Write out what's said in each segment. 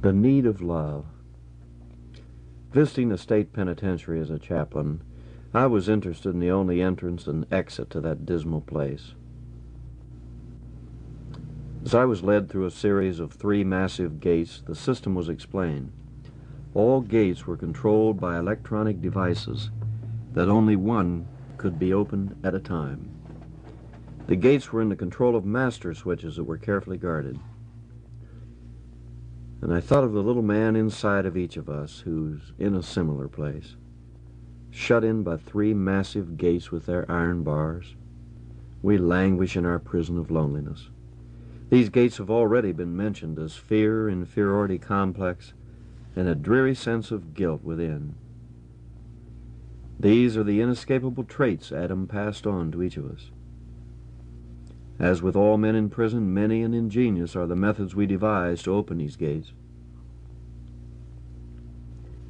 The need of love. Visiting a state penitentiary as a chaplain, I was interested in the only entrance and exit to that dismal place. As I was led through a series of 3 massive gates, the system was explained. All gates were controlled by electronic devices that only one could be opened at a time. The gates were in the control of master switches that were carefully guarded. And I thought of the little man inside of each of us who's in a similar place, shut in by 3 massive gates with their iron bars. We languish in our prison of loneliness. These gates have already been mentioned as fear, inferiority complex, and a dreary sense of guilt within. These are the inescapable traits Adam passed on to each of us. As with all men in prison, many and ingenious are the methods we devise to open these gates.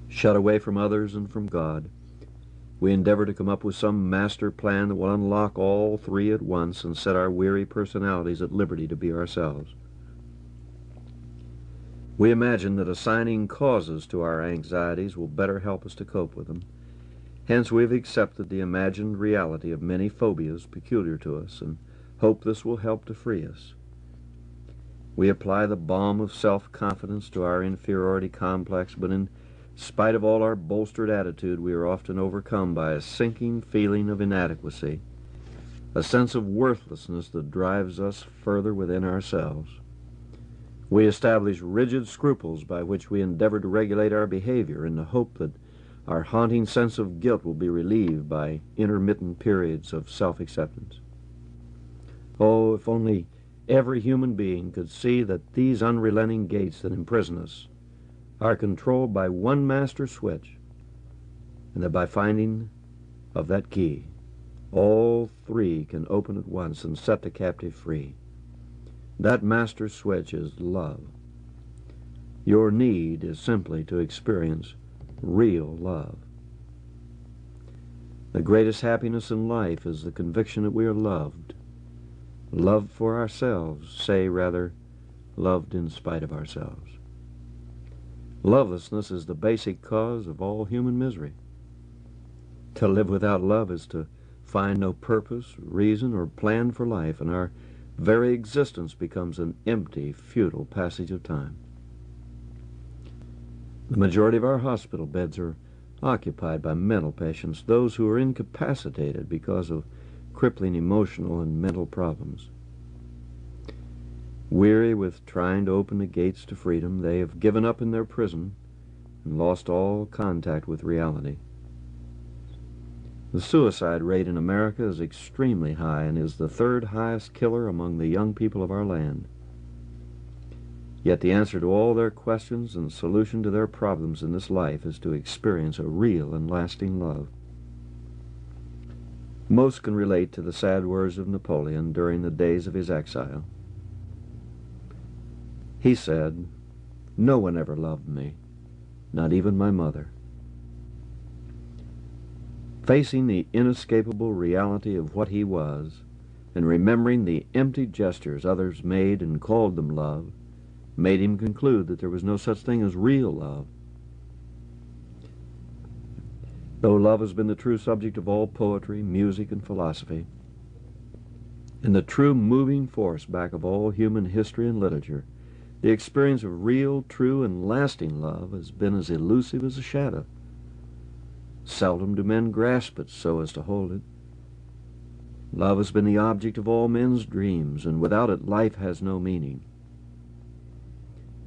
Shut away from others and from God, we endeavor to come up with some master plan that will unlock all 3 at once and set our weary personalities at liberty to be ourselves. We imagine that assigning causes to our anxieties will better help us to cope with them. Hence we have accepted the imagined reality of many phobias peculiar to us and hope this will help to free us. We apply the balm of self-confidence to our inferiority complex, but in spite of all our bolstered attitude, we are often overcome by a sinking feeling of inadequacy, a sense of worthlessness that drives us further within ourselves. We establish rigid scruples by which we endeavor to regulate our behavior in the hope that our haunting sense of guilt will be relieved by intermittent periods of self-acceptance. Oh, if only every human being could see that these unrelenting gates that imprison us are controlled by one master switch, and that by finding of that key, all 3 can open at once and set the captive free. That master switch is love. Your need is simply to experience real love. The greatest happiness in life is the conviction that we are loved. Loved for ourselves, say rather, loved in spite of ourselves. Lovelessness is the basic cause of all human misery. To live without love is to find no purpose, reason, or plan for life, and our very existence becomes an empty, futile passage of time. The majority of our hospital beds are occupied by mental patients, those who are incapacitated because of crippling emotional and mental problems. Weary with trying to open the gates to freedom, they have given up in their prison and lost all contact with reality. The suicide rate in America is extremely high and is the 3rd highest killer among the young people of our land. Yet the answer to all their questions and solution to their problems in this life is to experience a real and lasting love. Most can relate to the sad words of Napoleon during the days of his exile. He said, "No one ever loved me, not even my mother." Facing the inescapable reality of what he was, and remembering the empty gestures others made and called them love, made him conclude that there was no such thing as real love. Though love has been the true subject of all poetry, music, and philosophy, and the true moving force back of all human history and literature, the experience of real, true, and lasting love has been as elusive as a shadow. Seldom do men grasp it so as to hold it. Love has been the object of all men's dreams, and without it life has no meaning.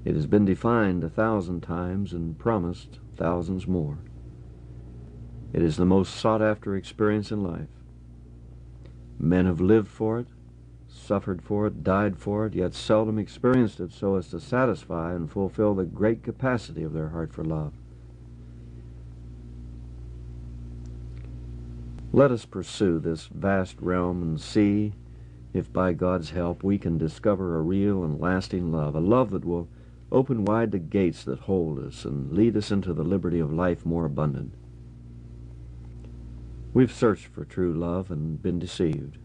It has been defined 1,000 times and promised thousands more. It is the most sought-after experience in life. Men have lived for it, suffered for it, died for it, yet seldom experienced it so as to satisfy and fulfill the great capacity of their heart for love. Let us pursue this vast realm and see if by God's help we can discover a real and lasting love, a love that will open wide the gates that hold us and lead us into the liberty of life more abundant. We've searched for true love and been deceived,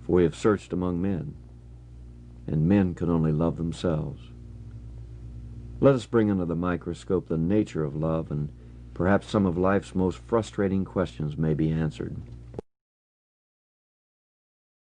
for we have searched among men, and men can only love themselves. Let us bring under the microscope the nature of love, and perhaps some of life's most frustrating questions may be answered.